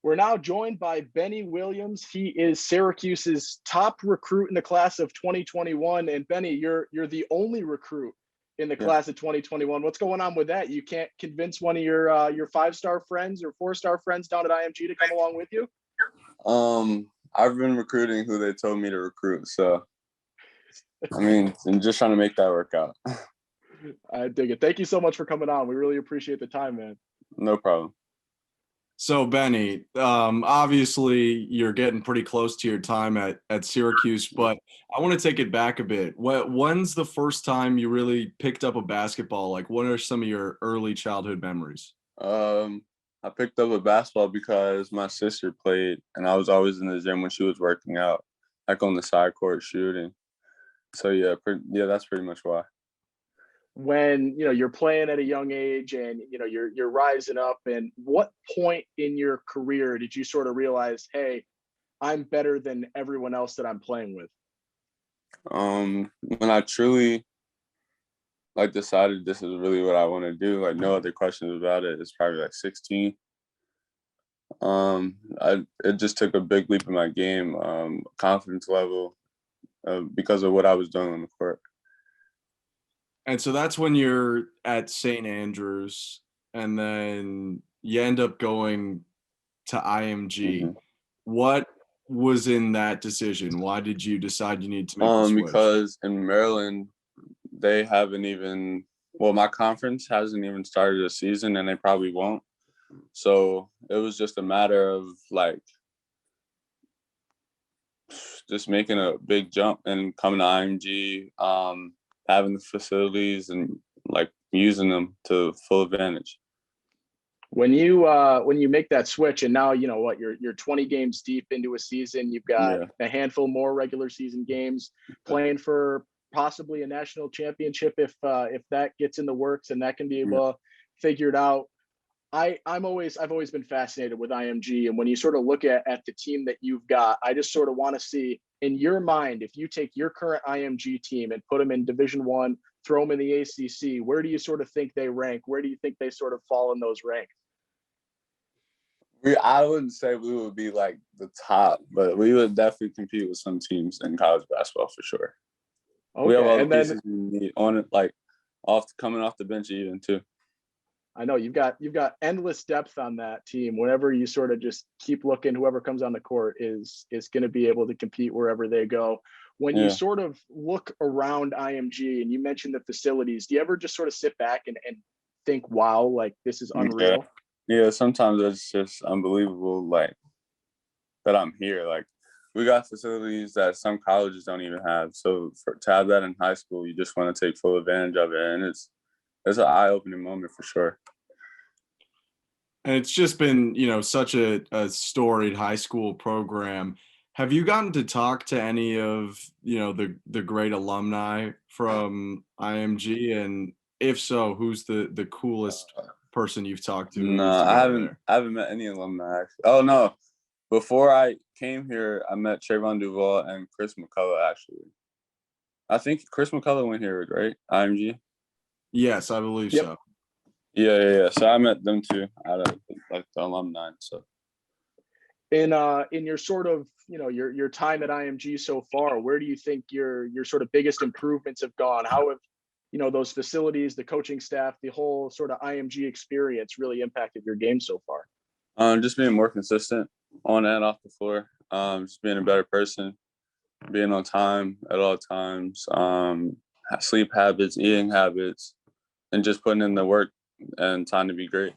We're now joined by Benny Williams. He is Syracuse's top recruit in the class of 2021. And Benny, you're the only recruit in the class of 2021. What's going on with that? You can't convince one of your 5-star friends or 4-star friends down at IMG to come along with you? I've been recruiting who they told me to recruit. So, I mean, I'm just trying to make that work out. I dig it. Thank you so much for coming on. We really appreciate the time, man. No problem. So, Benny, obviously you're getting pretty close to your time at Syracuse, but I want to take it back a bit. When's the first time you really picked up a basketball? Like, what are some of your early childhood memories? I picked up a basketball because my sister played, and I was always in the gym when she was working out, like on the side court shooting. So, yeah, that's pretty much why. When you're playing at a young age and you're rising up, and what point in your career did you sort of realize, hey, I'm better than everyone else that I'm playing with? When I truly decided this is really what I want to do, like no other questions about it, it's probably like 16. It just took a big leap in my game, confidence level, because of what I was doing on the court. And so that's when you're at St. Andrews, and then you end up going to IMG. Mm-hmm. What was in that decision? Why did you decide you need to make the switch? Because in Maryland, they haven't even – well, my conference hasn't even started a season, and they probably won't. So it was just a matter of, like, just making a big jump and coming to IMG, having the facilities and like using them to full advantage. When you make that switch, and now you're 20 games deep into a season, you've got a handful more regular season games, playing for possibly a national championship if that gets in the works and that can be able to figure it out. I've always been fascinated with IMG, and when you sort of look at the team that you've got, I just sort of want to see, in your mind, if you take your current IMG team and put them in Division I, throw them in the ACC, where do you sort of think they rank? Where do you think they sort of fall in those ranks? I wouldn't say we would be like the top, but we would definitely compete with some teams in college basketball for sure. Okay. We have all the pieces we need on it, like coming off the bench even too. I know you've got endless depth on that team. Whenever you sort of just keep looking, whoever comes on the court is going to be able to compete wherever they go. When you sort of look around IMG and you mentioned the facilities, do you ever just sort of sit back and think, wow, like this is unreal? Yeah, sometimes it's just unbelievable, like that I'm here. Like we got facilities that some colleges don't even have. So to have that in high school, you just want to take full advantage of it. And it's an eye-opening moment for sure. And it's just been, such a storied high school program. Have you gotten to talk to any of, the great alumni from IMG? And if so, who's the coolest person you've talked to? No, I haven't met any alumni, actually. Oh, no. Before I came here, I met Trayvon Duval and Chris McCullough, actually. I think Chris McCullough went here, right? IMG? Yes, I believe so. Yeah. So I met them too out of like the alumni. So in your sort of your time at IMG so far, where do you think your sort of biggest improvements have gone? How have those facilities, the coaching staff, the whole sort of IMG experience really impacted your game so far? Just being more consistent on and off the floor. Just being a better person, being on time at all times, sleep habits, eating habits, and just putting in the work and trying to be great.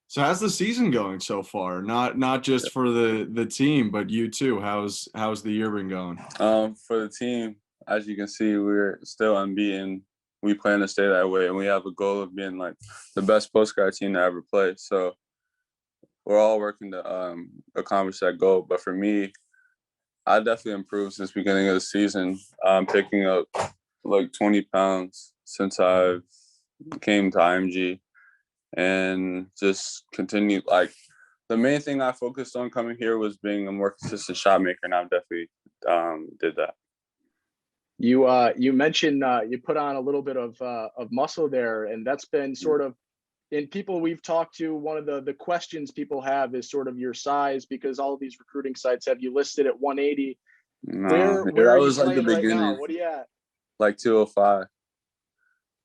So how's the season going so far? Not just for the team, but you too. How's the year been going? For the team, as you can see, we're still unbeaten. We plan to stay that way, and we have a goal of being like the best postcard team to ever play. So we're all working to accomplish that goal. But for me, I definitely improved since the beginning of the season. I'm picking up like 20 pounds since I've came to IMG, and just continued. Like the main thing I focused on coming here was being a more consistent shot maker, and I've definitely did that. You mentioned you put on a little bit of muscle there, and that's been sort of and people we've talked to, one of the questions people have is sort of your size, because all of these recruiting sites have you listed at 180. No, Where that are you was like the playing right now? beginning, What are you at? like 205.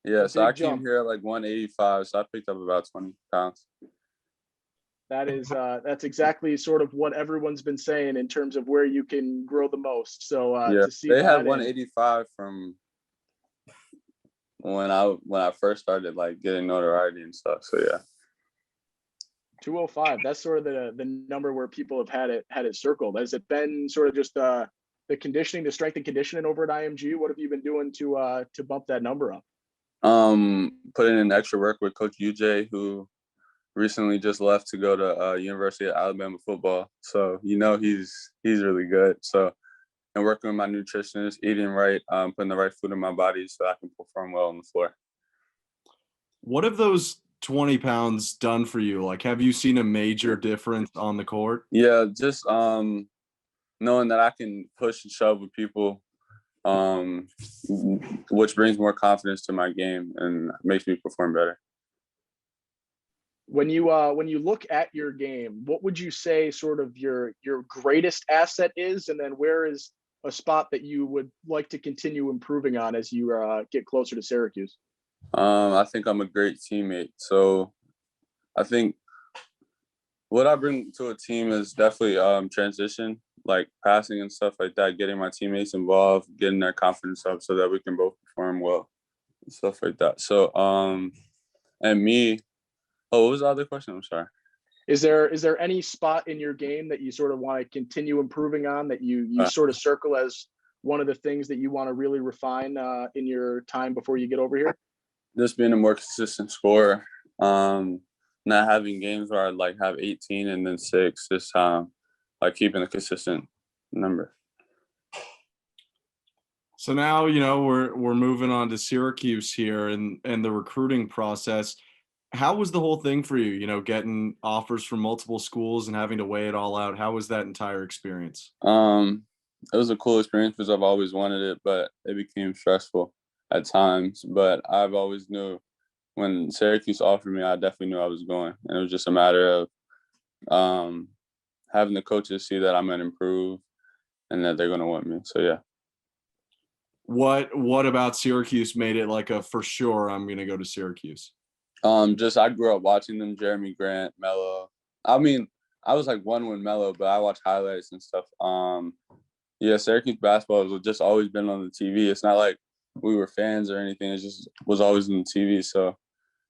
Yeah, A so I big came jump. here at like 185, so I picked up about 20 pounds. That is that's exactly sort of what everyone's been saying in terms of where you can grow the most. So Yeah, to see they had that, 185 from when I first started like getting notoriety and stuff. So yeah. 205, that's sort of the number where people have had it circled. Has it been sort of just the conditioning, the strength and conditioning over at IMG? What have you been doing to bump that number up? Putting in extra work with Coach UJ, who recently just left to go to University of Alabama football. So he's really good. So, and working with my nutritionist, eating right, putting the right food in my body so I can perform well on the floor. What have those 20 pounds done for you? Like, have you seen a major difference on the court? Yeah, just knowing that I can push and shove with people, which brings more confidence to my game and makes me perform better. When you look at your game, what would you say sort of your greatest asset is, and then where is a spot that you would like to continue improving on as you get closer to Syracuse? I think I'm a great teammate. So I think what I bring to a team is definitely transition, like passing and stuff like that, getting my teammates involved, getting their confidence up so that we can both perform well and stuff like that. So, and me, what was the other question? I'm sorry. Is there any spot in your game that you sort of want to continue improving on, that you sort of circle as one of the things that you want to really refine in your time before you get over here? Just being a more consistent scorer. Not having games where I like have 18 and then 6. Just like keeping a consistent number. So now, we're moving on to Syracuse here and the recruiting process. How was the whole thing for you, getting offers from multiple schools and having to weigh it all out? How was that entire experience? It was a cool experience because I've always wanted it, but it became stressful at times. But I've always knew when Syracuse offered me, I definitely knew I was going. And it was just a matter of having the coaches see that I'm going to improve and that they're going to want me. So, yeah. What about Syracuse made it like a for sure I'm going to go to Syracuse? Just I grew up watching them, Jeremy Grant, Melo. I mean, I was like one with Melo, but I watch highlights and stuff. Yeah, Syracuse basketball has just always been on the TV. It's not like we were fans or anything. It just was always on the TV. So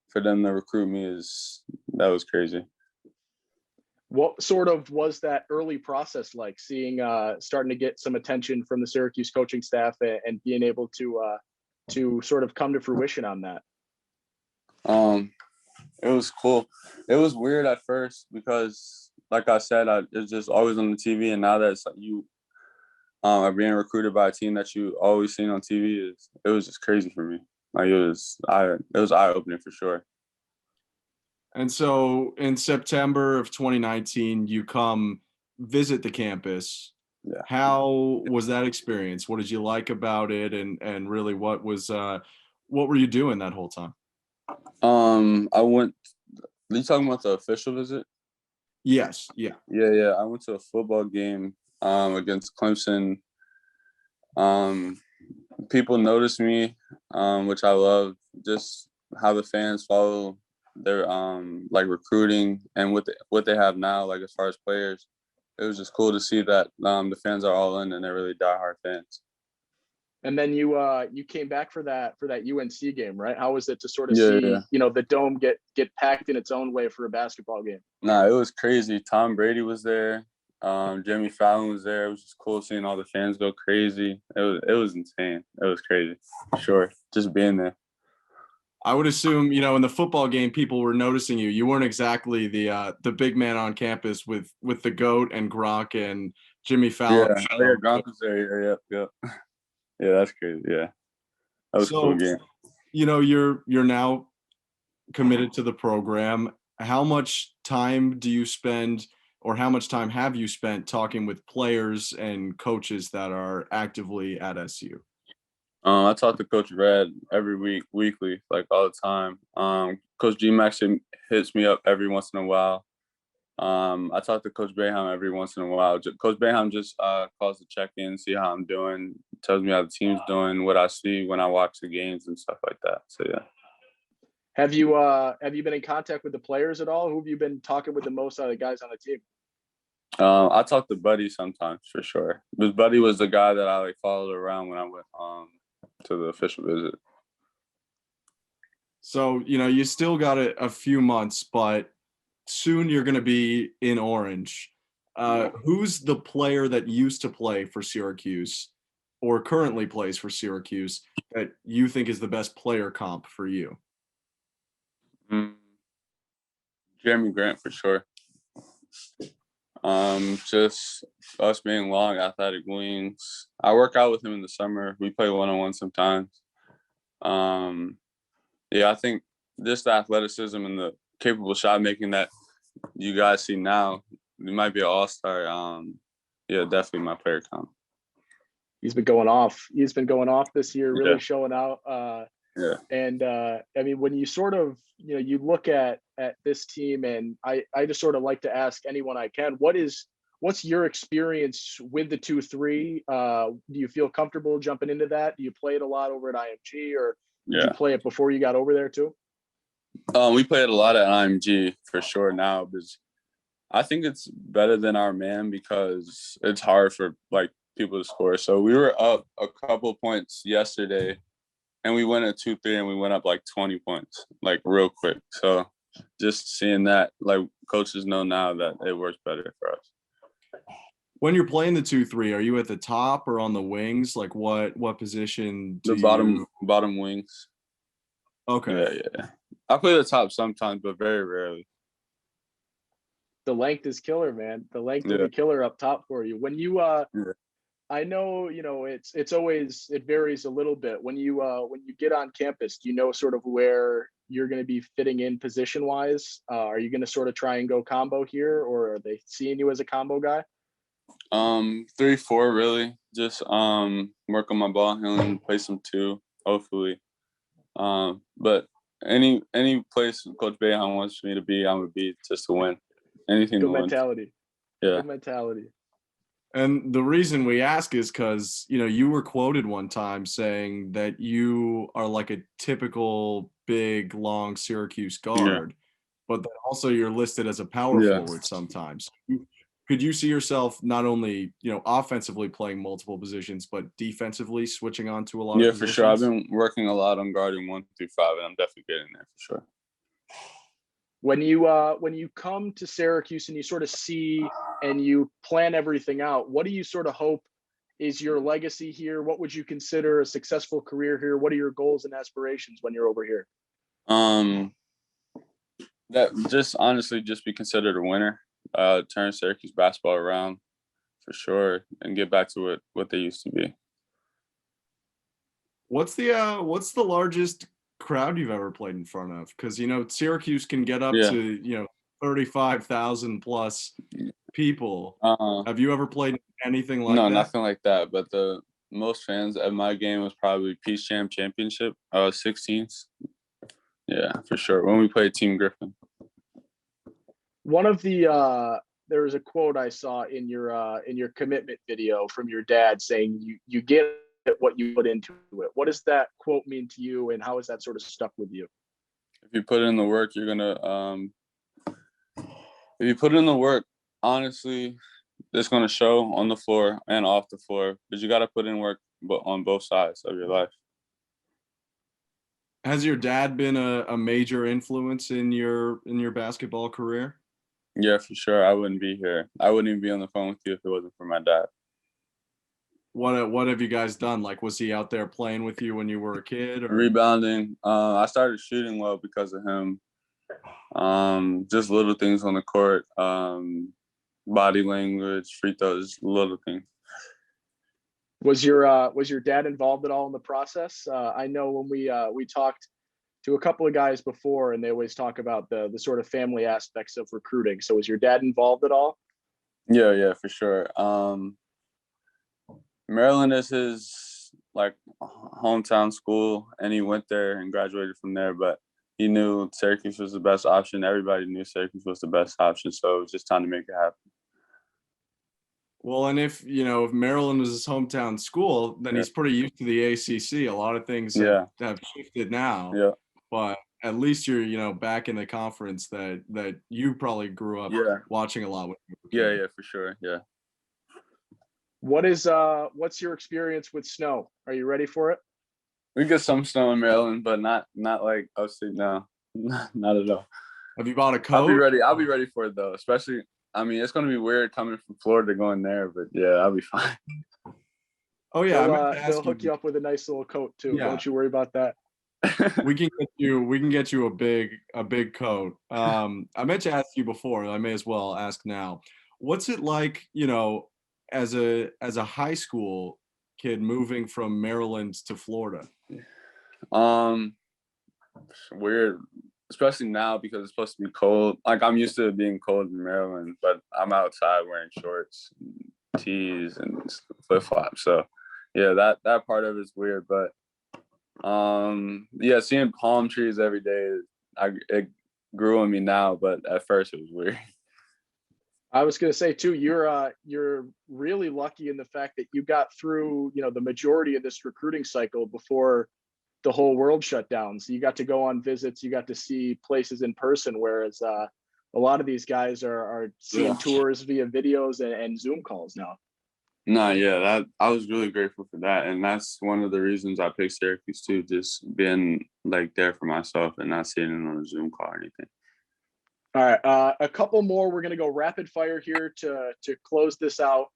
for them to recruit me that was crazy. What sort of was that early process like, seeing starting to get some attention from the Syracuse coaching staff and being able to sort of come to fruition on that? It was cool. It was weird at first because, like I said, it's just always on the TV, and now that it's like you are being recruited by a team that you always seen on TV, it was just crazy for me. Like it was eye-opening for sure. And so in September of 2019, you come visit the campus. Yeah. How was that experience? What did you like about it? And really, what were you doing that whole time? I went. Are you talking about the official visit? Yes. Yeah. Yeah. I went to a football game against Clemson. People noticed me, which I love. Just how the fans follow their like recruiting and what they have now, like as far as players. It was just cool to see that the fans are all in and they're really diehard fans. And then you came back for that UNC game, right? How was it to sort of see the dome get packed in its own way for a basketball game? Nah, it was crazy. Tom Brady was there. Jimmy Fallon was there. It was just cool seeing all the fans go crazy. It was insane. It was crazy, for sure. Just being there. I would assume, in the football game, people were noticing you. You weren't exactly the big man on campus with the GOAT and Gronk and Jimmy Fallon. Yeah, Gronk was there. Yep. Yeah, that's crazy. Yeah, that was a cool game. You're now committed to the program. How much time do you spend, or how much time have you spent talking with players and coaches that are actively at SU? I talk to Coach Red every week, weekly, like all the time. Coach G actually hits me up every once in a while. I talk to Coach Boeheim every once in a while. Coach Boeheim just calls to check in, see how I'm doing, tells me how the team's doing, what I see when I watch the games and stuff like that. So yeah. Have you been in contact with the players at all? Who have you been talking with the most out of the guys on the team? I talk to Buddy sometimes for sure. Because Buddy was the guy that I followed around when I went to the official visit. So, you still got a few months, but soon you're going to be in Orange. Who's the player that used to play for Syracuse or currently plays for Syracuse that you think is the best player comp for you? Jeremy Grant for sure. Just us being long, athletic wings. I work out with him in the summer. We play one-on-one sometimes. Yeah, I think just the athleticism and the capable shot making that you guys see now, he might be an all-star. Yeah, definitely my player comp. He's been going off. He's been going off this year, really showing out. Yeah. And I mean, when you sort of, you look at this team, and I just sort of like to ask anyone I can, what's your experience with the 2-3? Do you feel comfortable jumping into that? Do you play it a lot over at IMG, or did you play it before you got over there too? We play it a lot at IMG for sure now, because I think it's better than our man because it's hard for like people to score. So we were up a couple points yesterday, and we went at 2-3, and we went up like 20 points, like real quick. So just seeing that, like coaches know now that it works better for us. When you're playing the 2-3, are you at the top or on the wings? Like what position do you? Bottom wings. Okay. Yeah. I play the top sometimes, but very rarely. The length is killer, man. The length will be killer up top for you. When you I know, it's always, it varies a little bit. When you get on campus, do you know sort of where you're going to be fitting in position wise? Are you going to sort of try and go combo here, or are they seeing you as a combo guy? 3-4 really. Just work on my ball handling, play some 2, hopefully. But any place Coach Boeheim wants me to be, I'm gonna be just to win. Anything Good to mentality. Win. Yeah. Good mentality. And the reason we ask is because, you were quoted one time saying that you are like a typical big, long Syracuse guard, but then also you're listed as a power forward sometimes. Could you see yourself not only, offensively playing multiple positions, but defensively switching on to a lot of positions? Yeah, for sure. I've been working a lot on guarding 1 through 5, and I'm definitely getting there for sure. When you come to Syracuse and you sort of see and you plan everything out, what do you sort of hope is your legacy here? What would you consider a successful career here? What are your goals and aspirations when you're over here? That just honestly just be considered a winner. Turn Syracuse basketball around for sure, and get back to what they used to be. What's the largest crowd you've ever played in front of? Because Syracuse can get up to 35,000 plus people. Have you ever played anything like that? No, nothing like that. But the most fans at my game was probably Peace Jam Championship, 16s. Yeah, for sure. When we played Team Griffin. One of the there was a quote I saw in your commitment video from your dad saying you get what you put into it. What does that quote mean to you, and how has that sort of stuck with you? If you put in the work, you're gonna if you put in the work, honestly, it's gonna show on the floor and off the floor, because you gotta put in work on both sides of your life. Has your dad been a major influence in your basketball career? Yeah, for sure. I wouldn't be here. I wouldn't even be on the phone with you if it wasn't for my dad. What have you guys done? Like, was he out there playing with you when you were a kid? Or? Rebounding. I started shooting well because of him. Just little things on the court. Body language, free throws, little things. Was your dad involved at all in the process? I know when we talked to a couple of guys before, and they always talk about the sort of family aspects of recruiting. So was your dad involved at all? Yeah, for sure. Maryland is his like hometown school, and he went there and graduated from there. But he knew Syracuse was the best option. Everybody knew Syracuse was the best option, so it was just time to make it happen. Well, and if Maryland was his hometown school, then he's pretty used to the ACC. A lot of things have shifted now. Yeah. But at least you're, back in the conference that you probably grew up watching a lot with. Yeah, for sure. Yeah. What's your experience with snow? Are you ready for it? We get some snow in Maryland, but not like upstate. No, not at all. Have you bought a coat? I'll be ready for it though. Especially, I mean, it's going to be weird coming from Florida going there, but yeah, I'll be fine. Oh yeah, they'll hook you up with a nice little coat too. Yeah. Don't you worry about that. We can get you a big coat. I meant to ask you before. I may as well ask now. What's it like, as a high school kid moving from Maryland to Florida? Weird, especially now because it's supposed to be cold. Like, I'm used to it being cold in Maryland, but I'm outside wearing shorts, and tees, and flip flops. So yeah, that part of it's weird, but seeing palm trees every day, it grew on me now, but at first it was weird. I was going to say too, you're really lucky in the fact that you got through, the majority of this recruiting cycle before the whole world shut down. So you got to go on visits, you got to see places in person, whereas a lot of these guys are seeing tours via videos and Zoom calls now. No, yeah, I was really grateful for that, and that's one of the reasons I picked Syracuse too. Just being like there for myself and not sitting on a Zoom call or anything. All right, a couple more. We're gonna go rapid fire here to close this out.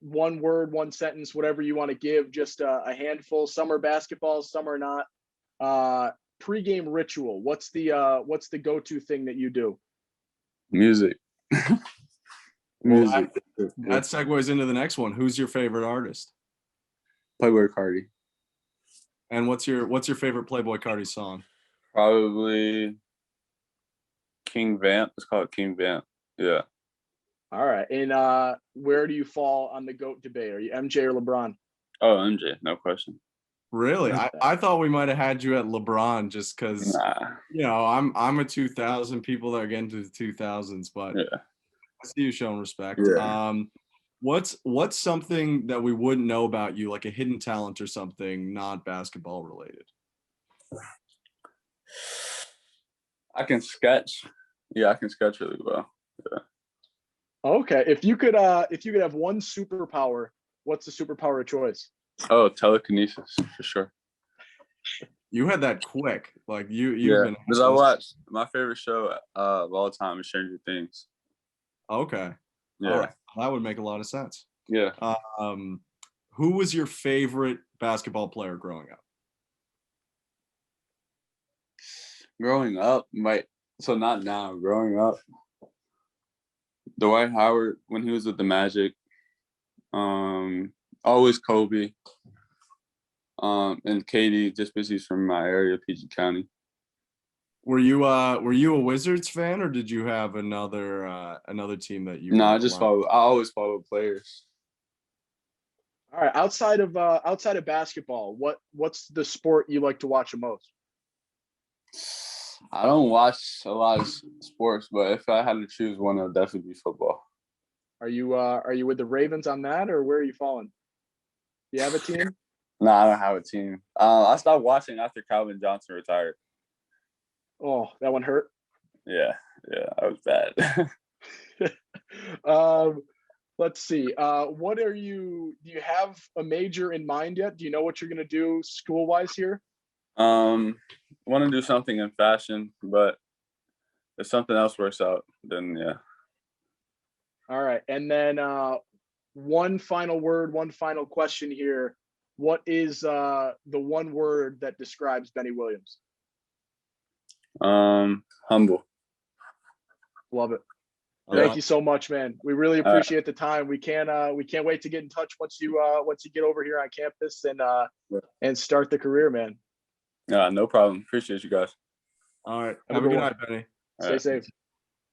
One word, one sentence, whatever you want to give. Just a handful. Some are basketball, some are not. Pre-game ritual. What's the go-to thing that you do? Music. Music. That segues into the next one. Who's your favorite artist? Playboi Carti. And what's your favorite Playboi Carti song? Probably King Vamp. It's called King Vamp. Yeah. All right. And where do you fall on the GOAT debate? Are you MJ or LeBron? Oh, MJ, no question. Really? I thought we might have had you at LeBron just because I'm a 2000, people that are getting to the 2000s, but I see you showing respect. Yeah. What's something that we wouldn't know about you, like a hidden talent or something not basketball related? I can sketch. Yeah, I can sketch really well. Yeah. Okay. If you could have one superpower, what's the superpower of choice? Oh, telekinesis for sure. You had that quick, like you. Yeah, because I watched my favorite show of all time is Stranger Things. Okay. Yeah. All right. That would make a lot of sense. Yeah. Who was your favorite basketball player growing up? Growing up, not now. Growing up, Dwight Howard when he was with the Magic. Always Kobe. And Katie, just because he's from my area, PG County. Were you a Wizards fan, or did you have another team that you? No, I always follow players. All right. Outside of basketball, what's the sport you like to watch the most? I don't watch a lot of sports, but if I had to choose one, it would definitely be football. Are you with the Ravens on that, or where are you falling? Do you have a team? No, I don't have a team. I stopped watching after Calvin Johnson retired. Oh, that one hurt? Yeah, that was bad. Let's see. Do you have a major in mind yet? Do you know what you're going to do school-wise here? I want to do something in fashion, but if something else works out, then yeah. All right. And then one final word, one final question here. What is the one word that describes Benny Williams? Humble. Love it. Thank you so much, man. We really appreciate the time. We can't wait to get in touch once you get over here on campus and start the career, man. No problem. Appreciate you guys. All right. Have a good night, Benny. Stay safe.